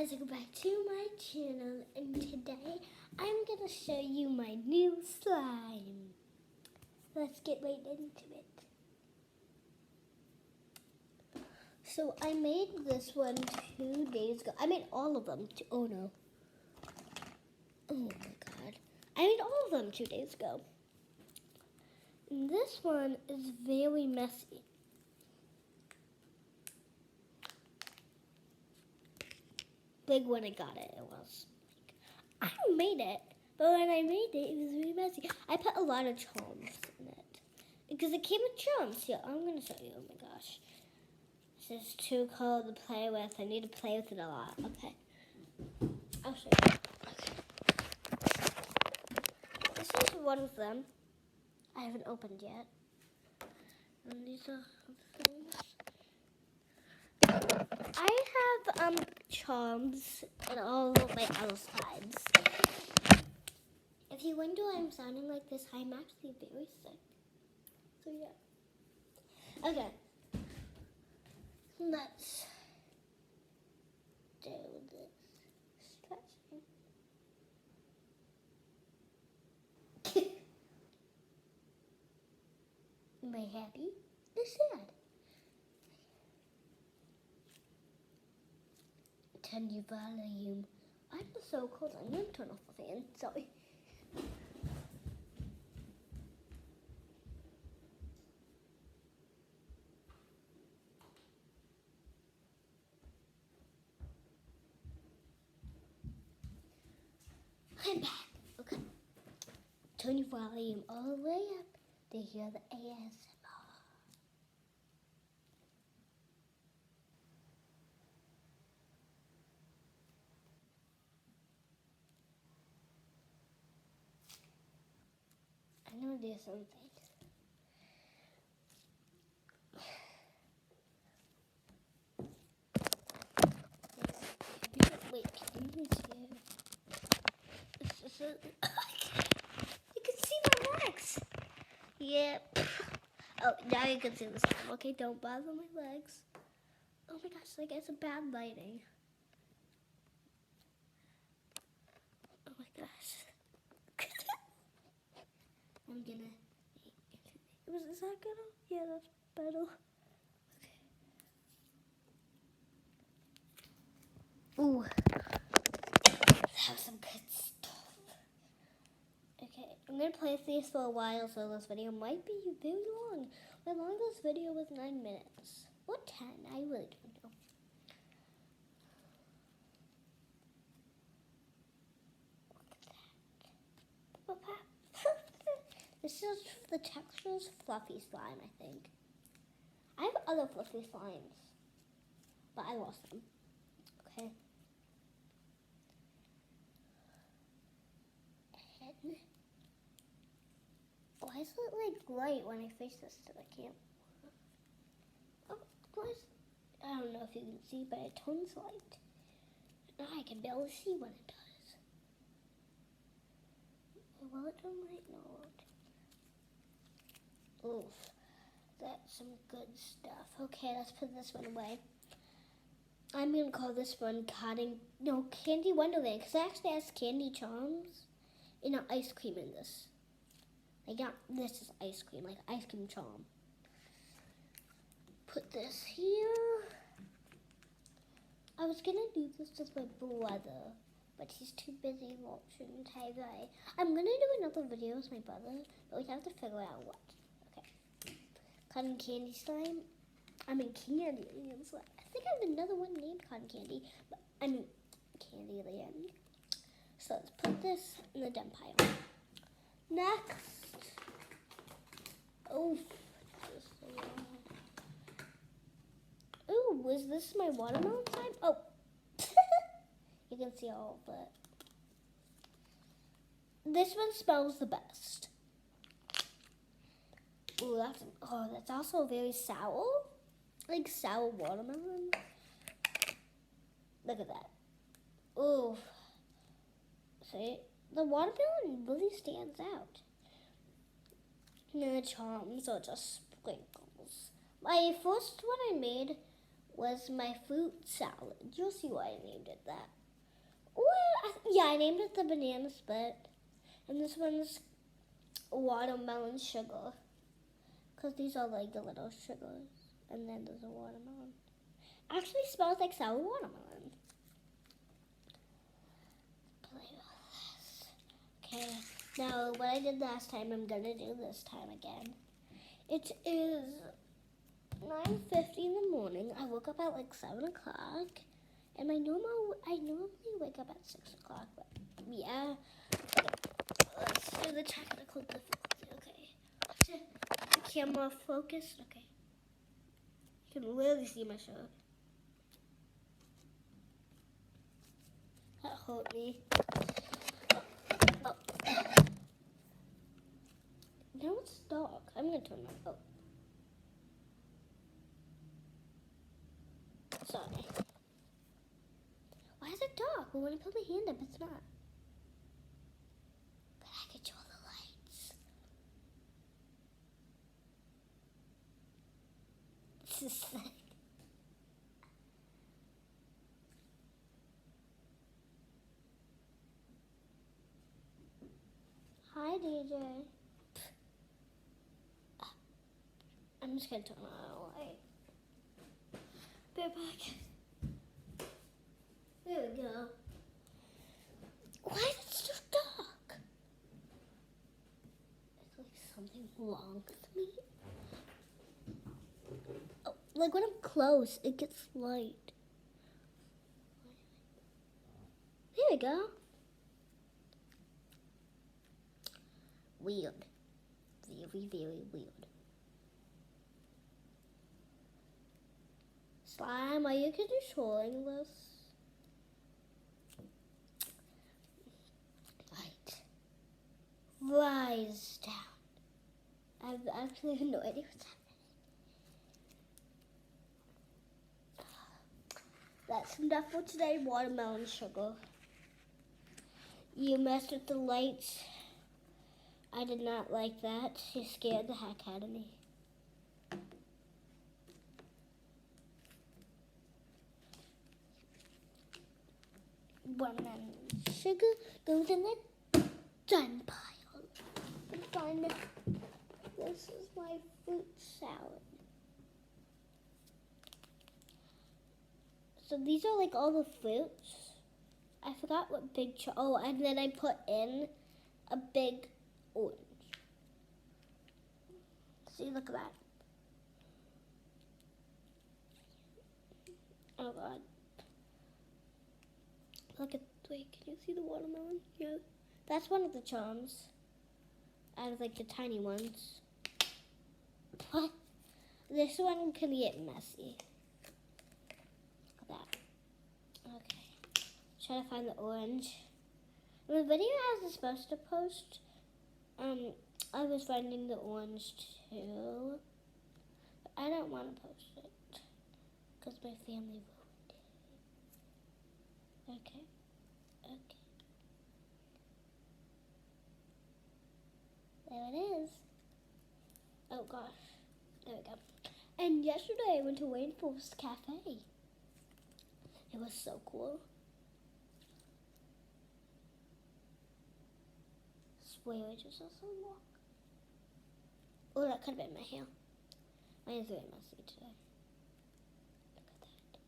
Guys, welcome back to my channel, and today I'm going to show you my new slime. Let's get right into it. So I made this one 2 days ago. I made all of them. Oh no. Oh my god. I made all of them 2 days ago. And this one is very messy. Like when I got it, it was like, I made it, but when I made it, it was really messy. I put a lot of charms in it because it came with charms. Here, I'm gonna show you. Oh my gosh, this is too cold to play with. I need to play with it a lot. Okay, I'll show you. Okay. This is one of them. I haven't opened yet. And these are the things. I have charms on all of my other sides. If you wonder why I'm sounding like this, I'm actually very sick. So yeah. Okay. Let's do this stretching. Am I happy or sad? Turn your volume. I'm so cold. I'm gonna turn off the fan. Sorry. I'm back. Okay. Turn your volume all the way up to hear the ASMR. I'm gonna do something. Wait, can you see it? You can see my legs. Yep. Oh, now you can see the slime. Okay, don't bother my legs. Oh my gosh, like it's a bad lighting. Oh my gosh. I'm gonna. Is that gonna? Yeah, that's better. Okay. Ooh. That was some good stuff. Okay, I'm gonna play with these for a while, so this video might be very long. My longest video was 9 minutes. Or 10, I really don't know. Look at that. This is the texture's fluffy slime, I think. I have other fluffy slimes, but I lost them. Okay. And why is it like light when I face this to the camera? Oh, I don't know if you can see, but it turns light. Now I can barely see when it does. Will it turn light? No. Oof. That's some good stuff. Okay, let's put this one away. I'm going to call this one Candy Wonderland, because it actually has candy charms and an ice cream in this. Like, not this is ice cream, like ice cream charm. Put this here. I was going to do this with my brother, but he's too busy watching TV. I'm going to do another video with my brother, but we have to figure out what. Okay. Cotton candy slime. I mean candy slime. I think I have another one named Cotton Candy, but I mean Candyland. So let's put this in the dump pile. Next. Oh, ooh, was this my watermelon slime? Oh, you can see all of it. This one smells the best. Ooh, that's also very sour. Like sour watermelon. Look at that. Ooh. See? The watermelon really stands out. And the charms are just sprinkles. My first one I made was my fruit salad. You'll see why I named it that. Yeah, I named it the banana split. And this one's watermelon sugar. Because these are like the little sugars. And then there's a watermelon. Actually smells like sour watermelon. Play with this. Okay, now what I did last time, I'm going to do this time again. It is 9:50 in the morning. I woke up at like 7 o'clock. And I normally wake up at 6 o'clock. But yeah. Let's do the technical difficulty. Okay. The camera focus. Okay. You can really see my shirt. That hurt me. Oh. Now it's dark. I'm gonna turn that up. Sorry. Why is it dark? Well, when I put my hand up, it's not. But I control the lights. This is sick. Hi, DJ. I'm just gonna turn on the light. Be right back. There we go. Why is it so dark? Is like something wrong with me? Oh, like when I'm close, it gets light. There we go. Weird. Very, very weird. Slime, are you controlling this? Right. Rise down. I actually have no idea what's happening. That's enough for today, watermelon sugar. You messed with the lights. I did not like that. You scared the heck out of me. Watermelon sugar goes in the done pile. And find it. This is my fruit salad. So these are like all the fruits. I forgot what big oh, and then I put in a big orange. See, look at that. Oh God. Look at, wait, can you see the watermelon? Yeah. That's one of the charms. Out of like the tiny ones. What? This one can get messy. Look at that. Okay. Try to find the orange. In the video I was supposed to post, I was finding the orange too. But I don't want to post it. Because my family ruined it. Okay. Okay. There it is. Oh gosh. There we go. And yesterday I went to Rainforest Cafe. It was so cool. Swear I just saw some walk. Oh, that could have been my hair. Mine is very messy today. Look at that.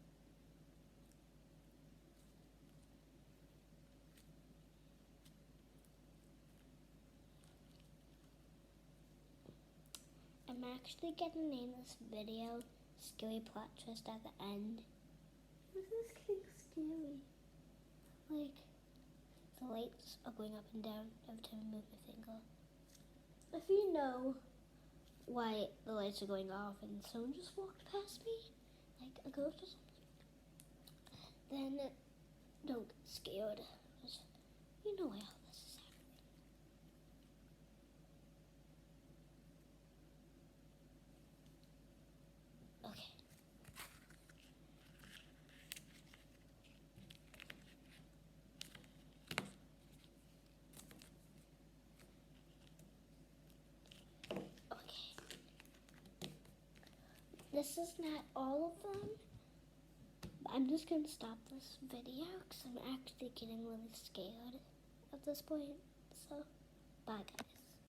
I'm actually gonna name this video Scary Plot Twist at the End. This is getting scary. Like, the lights are going up and down every time I move my finger. If you know why the lights are going off and someone just walked past me, like a ghost or something, then don't get scared. Just, you know how this is happening. Okay. This is not all of them, I'm just gonna stop this video because I'm actually getting really scared at this point. So, bye guys.